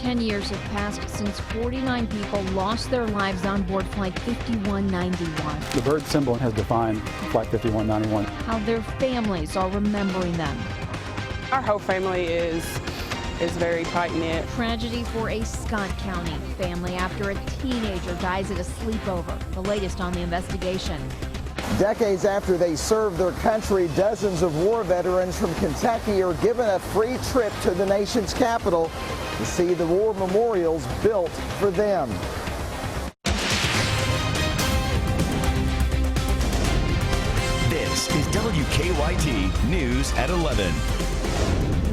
10 years have passed since 49 people lost their lives on board Flight 5191. The bird symbol has defined Flight 5191. How their families are remembering them. Our whole family is very tight-knit. Tragedy for a Scott County family after a teenager dies at a sleepover. The latest on the investigation. Decades after they served their country, dozens of war veterans from Kentucky are given a free trip to the nation's capital to see the war memorials built for them. This is WKYT News at 11.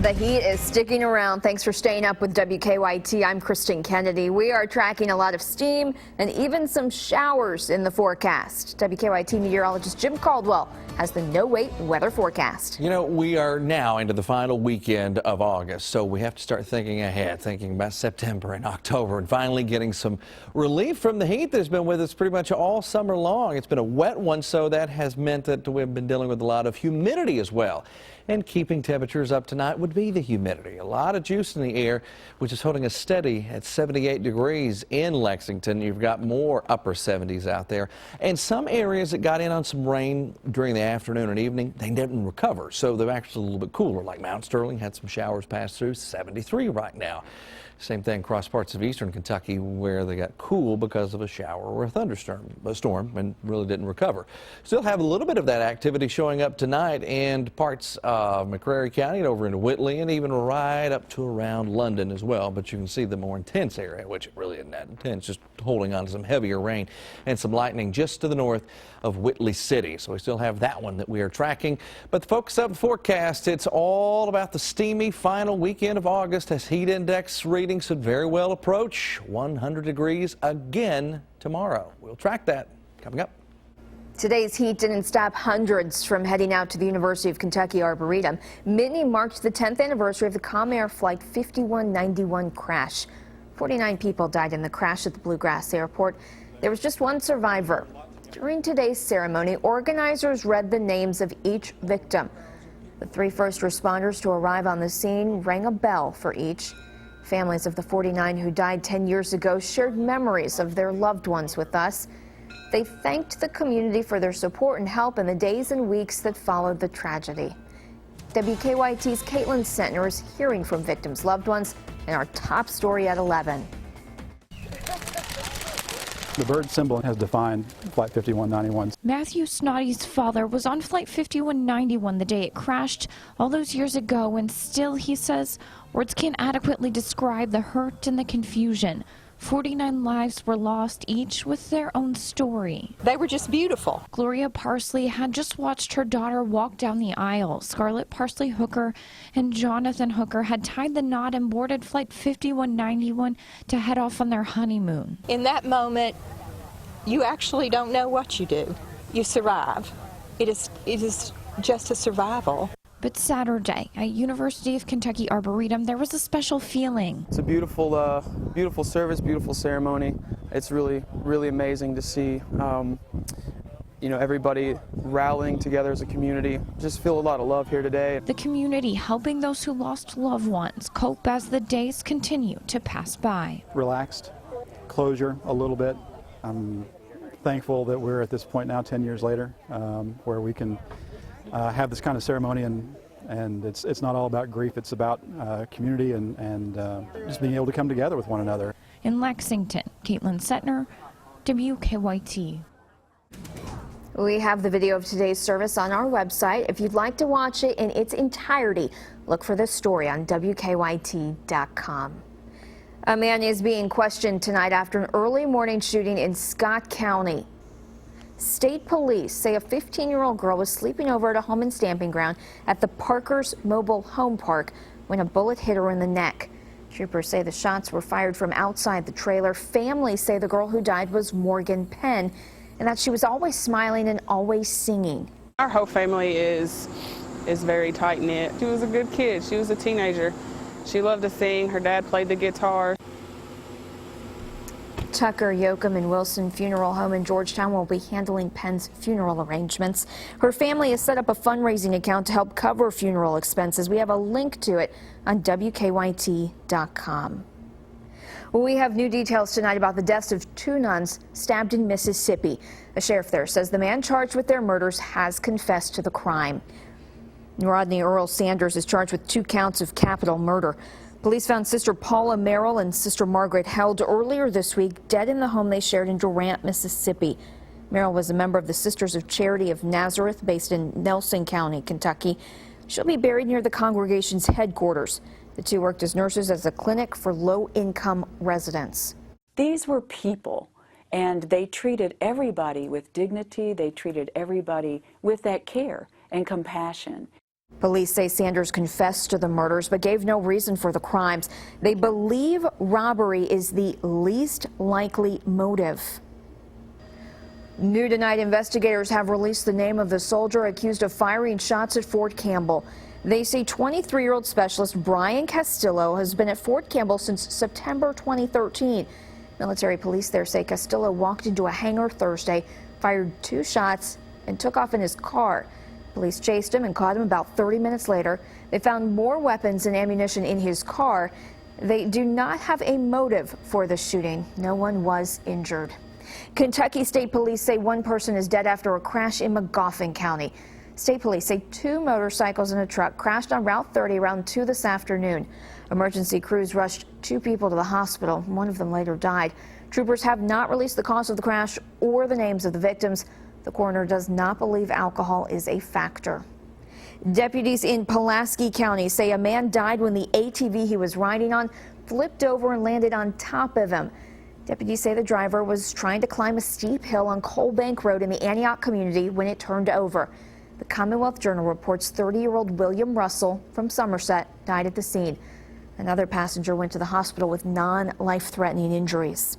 The heat is sticking around. Thanks for staying up with WKYT. I'm Kristen Kennedy. We are tracking a lot of steam and even some showers in the forecast. WKYT meteorologist Jim Caldwell has the no-wait weather forecast. You know, we are now into the final weekend of August, so we have to start thinking ahead, thinking about September and October, and finally getting some relief from the heat that's been with us pretty much all summer long. It's been a wet one, so that has meant that we've been dealing with a lot of humidity as well. And keeping temperatures up tonight would be the humidity. A lot of juice in the air, which is holding us steady at 78 degrees in Lexington. You've got more upper 70s out there. And some areas that got in on some rain during the afternoon and evening, they didn't recover. So they're actually a little bit cooler, like Mount Sterling had some showers pass through, 73 right now. Same thing across parts of eastern Kentucky where they got cool because of a shower or a thunderstorm and really didn't recover. Still have a little bit of that activity showing up tonight in parts of McCreary County and over into Whitley and even right up to around London as well. But you can see the more intense area, which it really isn't that intense, just holding on to some heavier rain and some lightning just to the north of Whitley City. So we still have that one that we are tracking. But the Focus 7 forecast, it's all about the steamy final weekend of August as heat index readings could very well approach 100 degrees again tomorrow. We'll track that coming up. Today's heat didn't stop hundreds from heading out to the University of Kentucky Arboretum. Many marked the 10th anniversary of the Comair Flight 5191 crash. 49 people died in the crash at the Bluegrass Airport. There was just one survivor. During today's ceremony, organizers read the names of each victim. The 3 first responders to arrive on the scene rang a bell for each. Families of the 49 who died 10 years ago shared memories of their loved ones with us. They thanked the community for their support and help in the days and weeks that followed the tragedy. WKYT's Caitlin Sentner is hearing from victims' loved ones in our top story at 11. The bird symbol has defined Flight 5191. Matthew Snoddy's father was on Flight 5191 the day it crashed all those years ago, and still, he says, words can't adequately describe the hurt and the confusion. 49 lives were lost, each with their own story. They were just beautiful. Gloria Parsley had just watched her daughter walk down the aisle. Scarlett Parsley Hooker and Jonathan Hooker had tied the knot and boarded Flight 5191 to head off on their honeymoon. In that moment, you actually don't know what you do. You survive. It is just a survival. But Saturday, at University of Kentucky Arboretum, there was a special feeling. It's a beautiful, beautiful service, beautiful ceremony. It's really, really amazing to see, everybody rallying together as a community. Just feel a lot of love here today. The community helping those who lost loved ones cope as the days continue to pass by. Relaxed, closure a little bit. I'm thankful that we're at this point now, 10 years later, where we can have this kind of ceremony, and it's not all about grief. It's about community and just being able to come together with one another. In Lexington, Caitlin Sentner, WKYT. We have the video of today's service on our website. If you'd like to watch it in its entirety, look for this story on WKYT.com. A man is being questioned tonight after an early morning shooting in Scott County. State police say a 15-year-old girl was sleeping over at a home and stamping ground at the Parker's Mobile Home Park when a bullet hit her in the neck. Troopers say the shots were fired from outside the trailer. Families say the girl who died was Morgan Penn and that she was always smiling and always singing. Our whole family is very tight-knit. She was a good kid. She was a teenager. She loved to sing. Her dad played the guitar. Tucker, Yoakum, and Wilson Funeral Home in Georgetown will be handling Penn's funeral arrangements. Her family has set up a fundraising account to help cover funeral expenses. We have a link to it on WKYT.com. We have new details tonight about the deaths of 2 nuns stabbed in Mississippi. The sheriff there says the man charged with their murders has confessed to the crime. Rodney Earl Sanders is charged with 2 counts of capital murder. Police found Sister Paula Merrill and Sister Margaret Held earlier this week dead in the home they shared in Durant, Mississippi. Merrill was a member of the Sisters of Charity of Nazareth based in Nelson County, Kentucky. She'll be buried near the congregation's headquarters. The 2 worked as nurses at a clinic for low-income residents. These were people, and they treated everybody with dignity. They treated everybody with that care and compassion. Police say Sanders confessed to the murders but gave no reason for the crimes. They believe robbery is the least likely motive. New tonight, investigators have released the name of the soldier accused of firing shots at Fort Campbell. They say 23-year-old specialist Brian Castillo has been at Fort Campbell since September 2013. Military police there say Castillo walked into a hangar Thursday, fired 2 shots, and took off in his car. Police chased him and caught him about 30 minutes later. They found more weapons and ammunition in his car. They do not have a motive for the shooting. No one was injured. Kentucky State Police say 1 person is dead after a crash in Magoffin County. State Police say 2 motorcycles and a truck crashed on Route 30 around 2 this afternoon. Emergency crews rushed 2 people to the hospital. 1 of them later died. Troopers have not released the cause of the crash or the names of the victims. The coroner does not believe alcohol is a factor. Deputies in Pulaski County say a man died when the ATV he was riding on flipped over and landed on top of him. Deputies say the driver was trying to climb a steep hill on Coal Bank Road in the Antioch community when it turned over. The Commonwealth Journal reports 30-year-old William Russell from Somerset died at the scene. Another passenger went to the hospital with non-life-threatening injuries.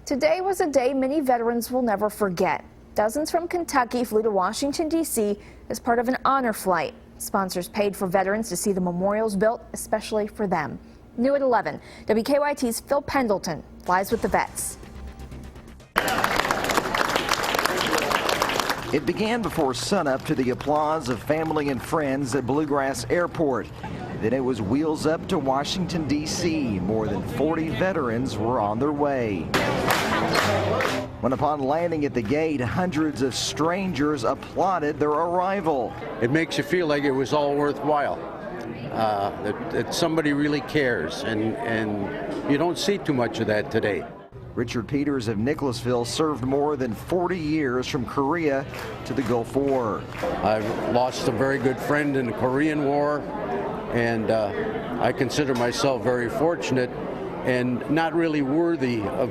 Today was a day many veterans will never forget. Dozens from Kentucky flew to Washington, D.C. as part of an honor flight. Sponsors paid for veterans to see the memorials built, especially for them. New at 11, WKYT's Phil Pendleton flies with the vets. It began before sunup to the applause of family and friends at Bluegrass Airport. Then it was wheels up to Washington, D.C. More than 40 veterans were on their way. When upon landing at the gate, hundreds of strangers applauded their arrival. It makes you feel like it was all worthwhile, that somebody really cares, and you don't see too much of that today. Richard Peters of Nicholasville served more than 40 years from Korea to the Gulf War. I've lost a very good friend in the Korean War, and I consider myself very fortunate and not really worthy of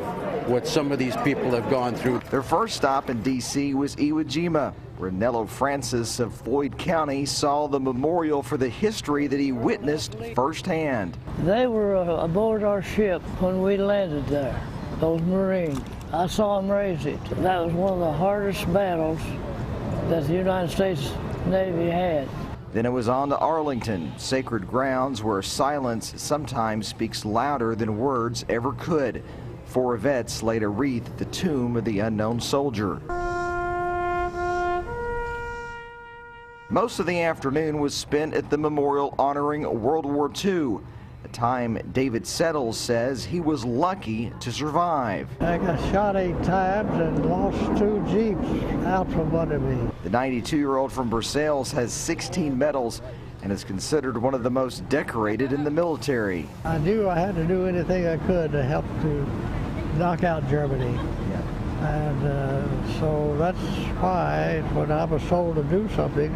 what some of these people have gone through. Their first stop in D.C. was Iwo Jima, where Nello Francis of Floyd County saw the memorial for the history that he witnessed firsthand. They were aboard our ship when we landed there, those Marines. I saw them raise it. That was one of the hardest battles that the United States Navy had. Then it was on to Arlington, sacred grounds where silence sometimes speaks louder than words ever could. 4 vets laid a wreath at the tomb of the unknown soldier. Most of the afternoon was spent at the memorial honoring World War II, a time David Settles says he was lucky to survive. I got shot 8 times and lost 2 Jeeps out from under me. The 92-year-old from Versailles has 16 medals and is considered one of the most decorated in the military. I knew I had to do anything I could to help to knock out Germany. And so that's why when I was told to do something,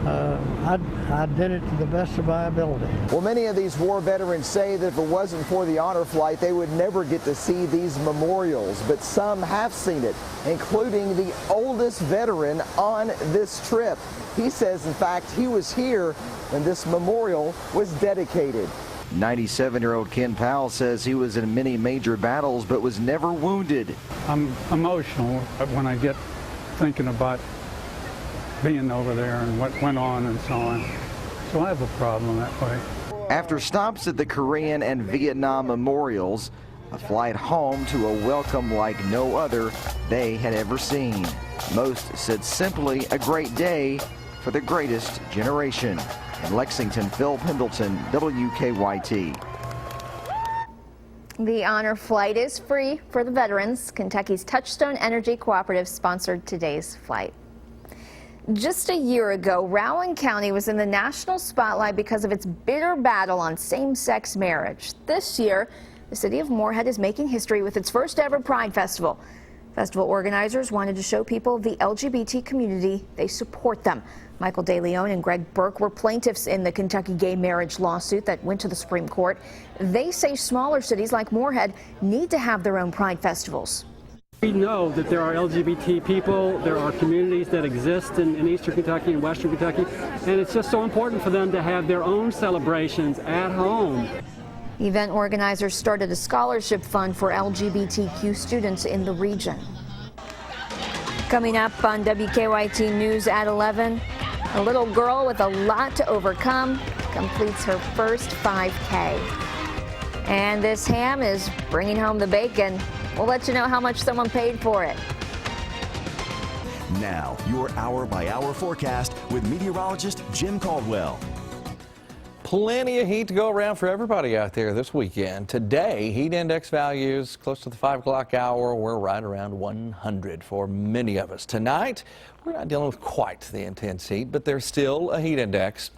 I did it to the best of my ability. Well, many of these war veterans say that if it wasn't for the honor flight, they would never get to see these memorials. But some have seen it, including the oldest veteran on this trip. He says, in fact, he was here when this memorial was dedicated. 97-year-old Ken Powell says he was in many major battles but was never wounded. I'm emotional when I get thinking about being over there and what went on and so on. So I have a problem that way. After stops at the Korean and Vietnam memorials, a flight home to a welcome like no other they had ever seen. Most said simply a great day for the greatest generation. In Lexington, Phil Pendleton, WKYT. The honor flight is free for the veterans. Kentucky's Touchstone Energy Cooperative sponsored today's flight. Just a year ago, Rowan County was in the national spotlight because of its bitter battle on same-sex marriage. This year, the city of Moorhead is making history with its first ever Pride Festival. Festival organizers wanted to show people of the LGBT community they support them. Michael De Leon and Greg Burke were plaintiffs in the Kentucky gay marriage lawsuit that went to the Supreme Court. They say smaller cities like Moorhead need to have their own Pride festivals. We know that there are LGBT people, there are communities that exist in Eastern Kentucky and Western Kentucky, and it's just so important for them to have their own celebrations at home. Event organizers started a scholarship fund for LGBTQ students in the region. Coming up on WKYT News at 11, a little girl with a lot to overcome completes her first 5K. And this ham is bringing home the bacon. We'll let you know how much someone paid for it. Now, your hour-by-hour forecast with meteorologist Jim Caldwell. Plenty of heat to go around for everybody out there this weekend. Today, heat index values close to the 5 o'clock hour. We're right around 100 for many of us. Tonight, we're not dealing with quite the intense heat, but there's still a heat index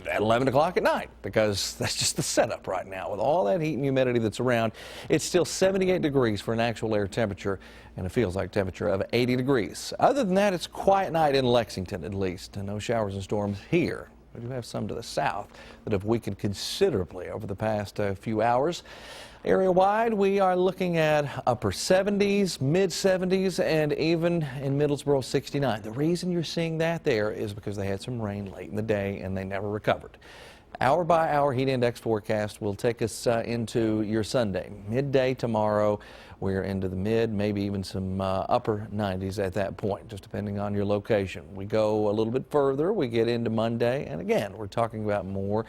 at 11 o'clock at night because that's just the setup right now. With all that heat and humidity that's around, it's still 78 degrees for an actual air temperature and a feels like temperature of 80 degrees. Other than that, it's a quiet night in Lexington at least, and no showers and storms here. We do have some to the south that have weakened considerably over the past few hours. Area-wide, we are looking at upper 70s, mid-70s, and even in Middlesboro, 69. The reason you're seeing that there is because they had some rain late in the day and they never recovered. Hour-by-hour heat index forecast will take us into your Sunday. Midday tomorrow, we're into the mid, maybe even some upper 90s at that point, just depending on your location. We go a little bit further, we get into Monday, and again, we're talking about more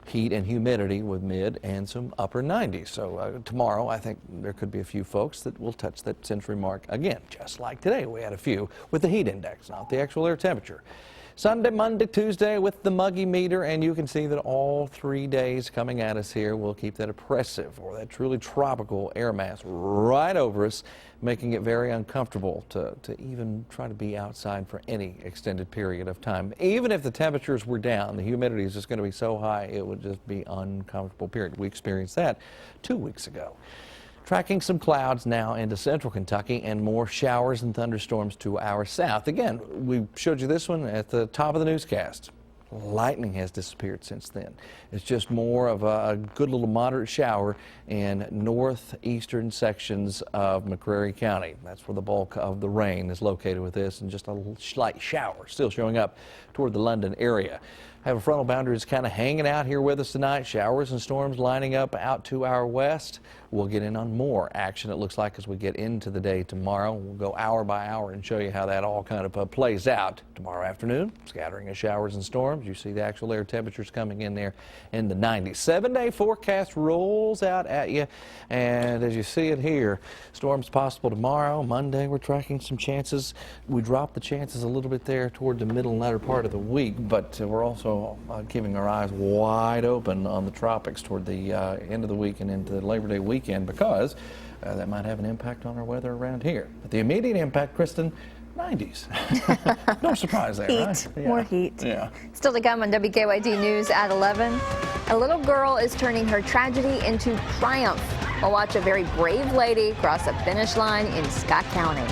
heat and humidity with mid and some upper 90s. So tomorrow, I think there could be a few folks that will touch that century mark again, just like today. We had a few with the heat index, not the actual air temperature. Sunday, Monday, Tuesday with the muggy meter, and you can see that all 3 days coming at us here will keep that oppressive or that truly tropical air mass right over us, making it very uncomfortable to even try to be outside for any extended period of time. Even if the temperatures were down, the humidity is just going to be so high it would just be uncomfortable period. We experienced that 2 weeks ago. Tracking some clouds now into central Kentucky and more showers and thunderstorms to our south. Again, we showed you this one at the top of the newscast. Lightning has disappeared since then. It's just more of a good little moderate shower in northeastern sections of McCreary County. That's where the bulk of the rain is located with this, and just a little slight shower still showing up toward the London area. Have a frontal boundary that's kind of hanging out here with us tonight. Showers and storms lining up out to our west. We'll get in on more action, it looks like, as we get into the day tomorrow. We'll go hour by hour and show you how that all kind of plays out. Tomorrow afternoon, scattering of showers and storms. You see the actual air temperatures coming in there in the 90s. 7-day forecast rolls out at you, and as you see it here, storms possible tomorrow. Monday, we're tracking some chances. We dropped the chances a little bit there toward the middle and latter part of the week, but we're also keeping our eyes wide open on the tropics toward the end of the week and into the Labor Day weekend, because that might have an impact on our weather around here. But the immediate impact, Kristen, 90s. No surprise there, heat, right? Yeah. more heat. Yeah. Still to come on WKYT News at 11. A little girl is turning her tragedy into triumph. We'll watch a very brave lady cross a finish line in Scott County.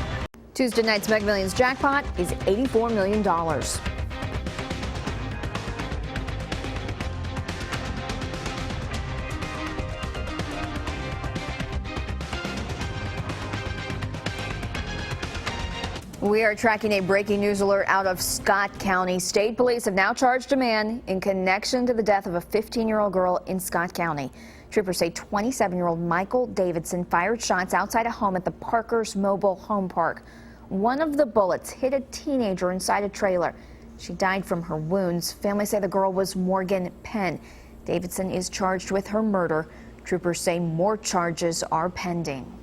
Tuesday night's Mega Millions jackpot is $84 million. We are tracking a breaking news alert out of Scott County. State police have now charged a man in connection to the death of a 15-year-old girl in Scott County. Troopers say 27-year-old Michael Davidson fired shots outside a home at the Parker's Mobile Home Park. One of the bullets hit a teenager inside a trailer. She died from her wounds. Families say the girl was Morgan Penn. Davidson is charged with her murder. Troopers say more charges are pending.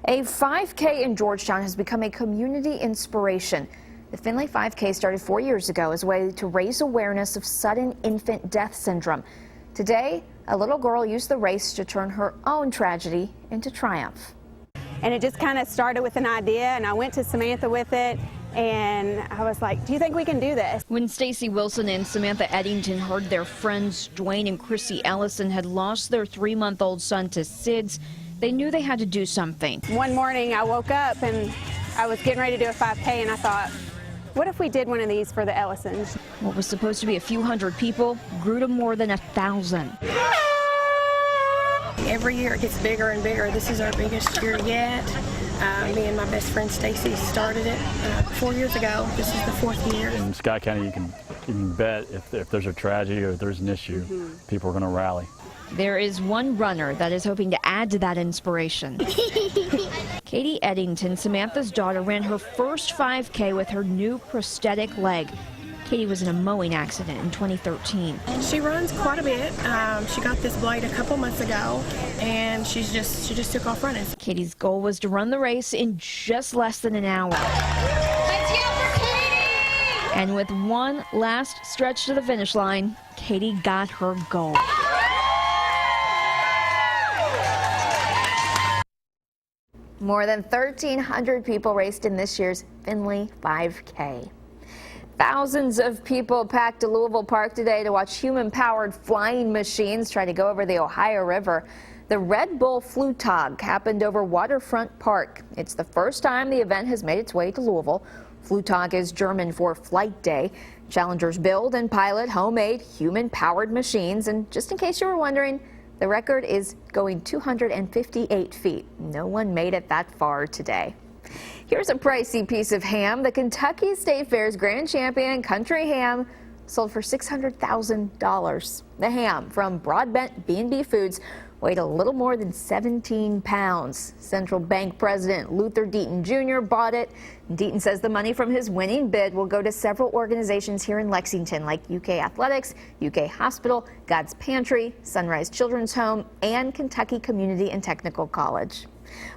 A 5K in Georgetown has become a community inspiration. The Finley 5K started 4 years ago as a way to raise awareness of sudden infant death syndrome. Today, A little girl used the race to turn her own tragedy into triumph. And it just kind of started with an idea, and I went to Samantha with it, and I was like, do you think we can do this? When Stacy Wilson and Samantha Eddington heard their friends Dwayne and Chrissy Ellison had lost their 3-month-old son to SIDS, they knew they had to do something. One morning I woke up and I was getting ready to do a 5K, and I thought, what if we did one of these for the Ellisons? What was supposed to be a few hundred people grew to more than 1,000. Every year it gets bigger and bigger. This is our biggest year yet. Me and my best friend Stacy started it 4 years ago. This is the 4th year. In Scott County, you can bet if there's a tragedy or if there's an issue, people are going to rally. There is one runner that is hoping to add to that inspiration. Katie Eddington, Samantha's daughter, ran her first 5K with her new prosthetic leg. Katie was in a mowing accident in 2013. She runs quite a bit. She got this blade a couple months ago, and she just took off running. Katie's goal was to run the race in just less than an hour. Let's yell for Katie! And with one last stretch to the finish line, Katie got her goal. More than 1,300 people raced in this year's Findlay 5K. Thousands of people packed to Louisville Park today to watch human-powered flying machines try to go over the Ohio River. The Red Bull Flugtag happened over Waterfront Park. It's the first time the event has made its way to Louisville. Flugtag is German for Flight Day. Challengers build and pilot homemade human-powered machines. And just in case you were wondering, the record is going 258 feet. No one made it that far today. Here's a pricey piece of ham. The Kentucky State Fair's grand champion country ham sold for $600,000. The ham from Broadbent B&B Foods weighed a little more than 17 pounds. Central Bank President Luther Deaton Jr. bought it. Deaton says the money from his winning bid will go to several organizations here in Lexington, like UK Athletics, UK Hospital, God's Pantry, Sunrise Children's Home, and Kentucky Community and Technical College.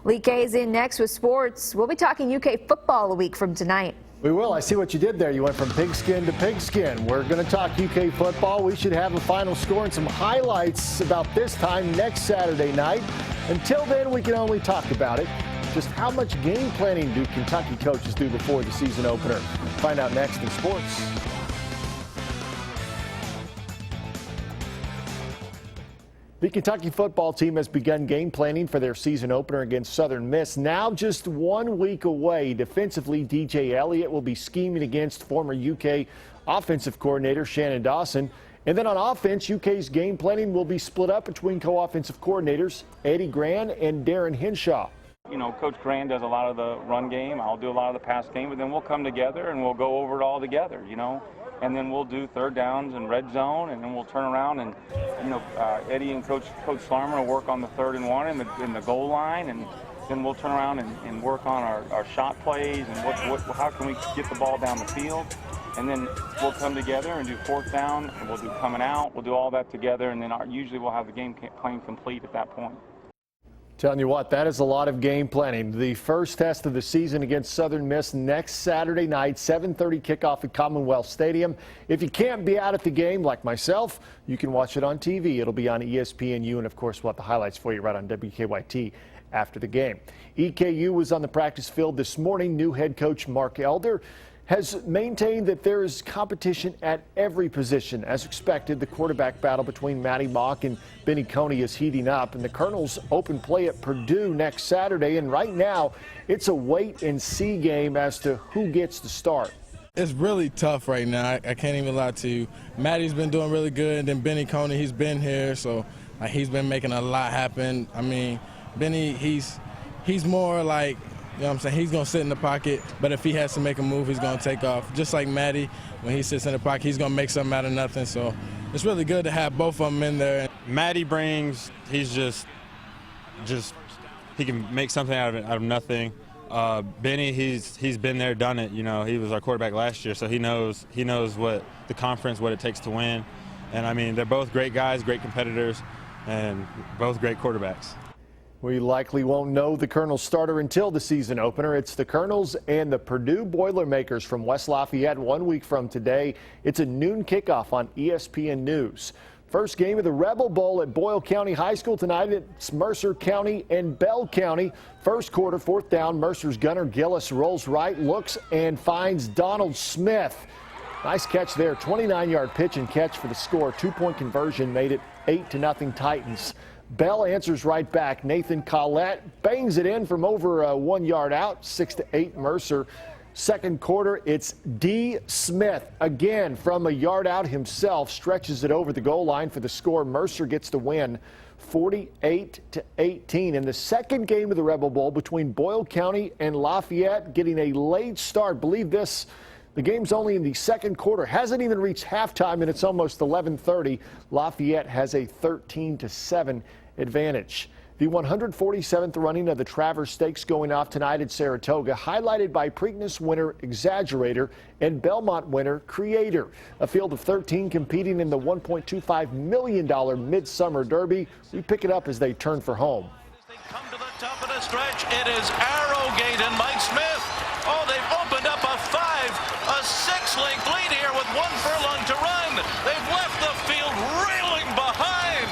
Lee K is in next with sports. We'll be talking UK football a week from tonight. We will. I see what you did there. You went from pigskin to pigskin. We're going to talk UK football. We should have a final score and some highlights about this time next Saturday night. Until then, we can only talk about it. Just how much game planning do Kentucky coaches do before the season opener? Find out next in sports. The Kentucky football team has begun game planning for their season opener against Southern Miss. Now just 1 week away. Defensively, DJ Elliott will be scheming against former UK offensive coordinator Shannon Dawson. And then on offense, UK's game planning will be split up between co-offensive coordinators Eddie Gran and Darren Henshaw. You know, Coach Gran does a lot of the run game. I'll do a lot of the pass game, but then we'll come together and we'll go over it all together, you know. And then we'll do third downs and red zone, and then we'll turn around and, you know, Eddie and Coach Slarmer will work on the 3rd and 1 in the goal line, and then we'll turn around and work on our shot plays and how can we get the ball down the field. And then we'll come together and do 4th down, and we'll do coming out. We'll do all that together, and then usually we'll have the game plan complete at that point. Telling you what, that is a lot of game planning. The first test of the season against Southern Miss next Saturday night, 7:30 kickoff at Commonwealth Stadium. If you can't be out at the game like myself, you can watch it on TV. It'll be on ESPNU, and of course we'll have the highlights for you right on WKYT after the game. EKU was on the practice field this morning. New head coach Mark Elder has maintained that there is competition at every position. As expected, the quarterback battle between Matty Mock and Benny Coney is heating up, and the Colonels open play at Purdue next Saturday, and right now it's a wait-and-see game as to who gets the start. It's really tough right now. I can't even lie to you. Matty's been doing really good, and then Benny Coney, he's been here, so he's been making a lot happen. I mean, Benny, he's more like, you know what I'm saying? He's going to sit in the pocket, but if he has to make a move, he's going to take off. Just like Matty, when he sits in the pocket, he's going to make something out of nothing. So it's really good to have both of them in there. Matty brings, he's just he can make something out of nothing. Benny, he's been there, done it. You know, he was our quarterback last year, so he knows what the conference, what it takes to win. And I mean, they're both great guys, great competitors, and both great quarterbacks. We likely won't know the Colonels starter until the season opener. It's the Colonels and the Purdue Boilermakers from West Lafayette 1 week from today. It's a noon kickoff on ESPN News. First game of the Rebel Bowl at Boyle County High School tonight. It's Mercer County and Bell County. First quarter, fourth down. Mercer's Gunnar Gillis rolls right, looks, and finds Donald Smith. Nice catch there. 29-yard pitch and catch for the score. 2-point conversion made it 8-0 Titans. Bell answers right back. Nathan Collette bangs it in from over 1 yard out. 6-8 Mercer. Second quarter, it's D. Smith again from a yard out himself, stretches it over the goal line for the score. Mercer gets the win 48-18 in the second game of the Rebel Bowl between Boyle County and Lafayette, getting a late start. Believe this, the game's only in the second quarter, hasn't even reached halftime, and it's almost 11:30. Lafayette has a 13-7 advantage. The 147th running of the Travers Stakes going off tonight at Saratoga, highlighted by Preakness winner Exaggerator and Belmont winner Creator. A field of 13 competing in the $1.25 million Midsummer Derby. We pick it up as they turn for home. Come to the top of the stretch. It is Arrowgate and Mike Smith. Oh, they've opened up a 6-length lead here with 1 furlong to run. They've left the field reeling behind.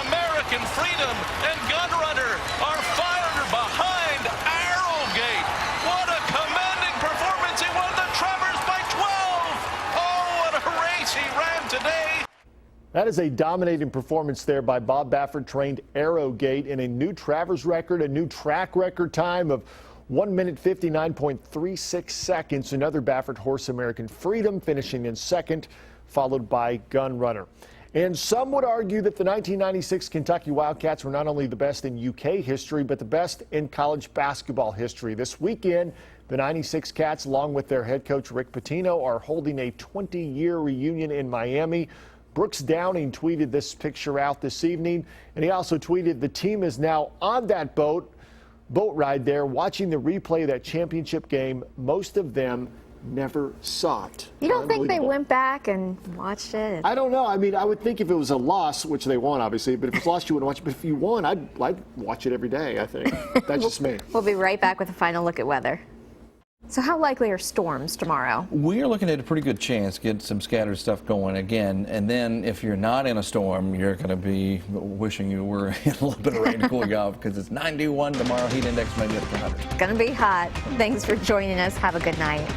American Freedom and Gunrunner are fired behind Arrowgate. What a commanding performance. He won the Travers by 12. Oh, what a race he ran today. That is a dominating performance there by Bob Baffert trained Arrowgate in a new Travers record, a new track record time of 1 minute 59.36 seconds. Another Baffert horse, American Freedom, finishing in second, followed by Gunrunner. And some would argue that the 1996 Kentucky Wildcats were not only the best in UK history, but the best in college basketball history. This weekend, the 96 Cats, along with their head coach Rick Pitino, are holding a 20-year reunion in Miami. Brooks Downing tweeted this picture out this evening, and he also tweeted the team is now on that boat ride there, watching the replay of that championship game. Most of them never saw it. You don't think they went back and watched it? I don't know. I mean, I would think if it was a loss, which they won, obviously, but if it's lost, you wouldn't watch it. But if you won, I'd watch it every day, I think. That's just me. We'll be right back with a final look at weather. So how likely are storms tomorrow? We're looking at a pretty good chance, get some scattered stuff going again. And then if you're not in a storm, you're going to be wishing you were in a little bit of rain to cool you off, because it's 91 tomorrow. Heat index maybe up to 100. It's going to be hot. Thanks for joining us. Have a good night.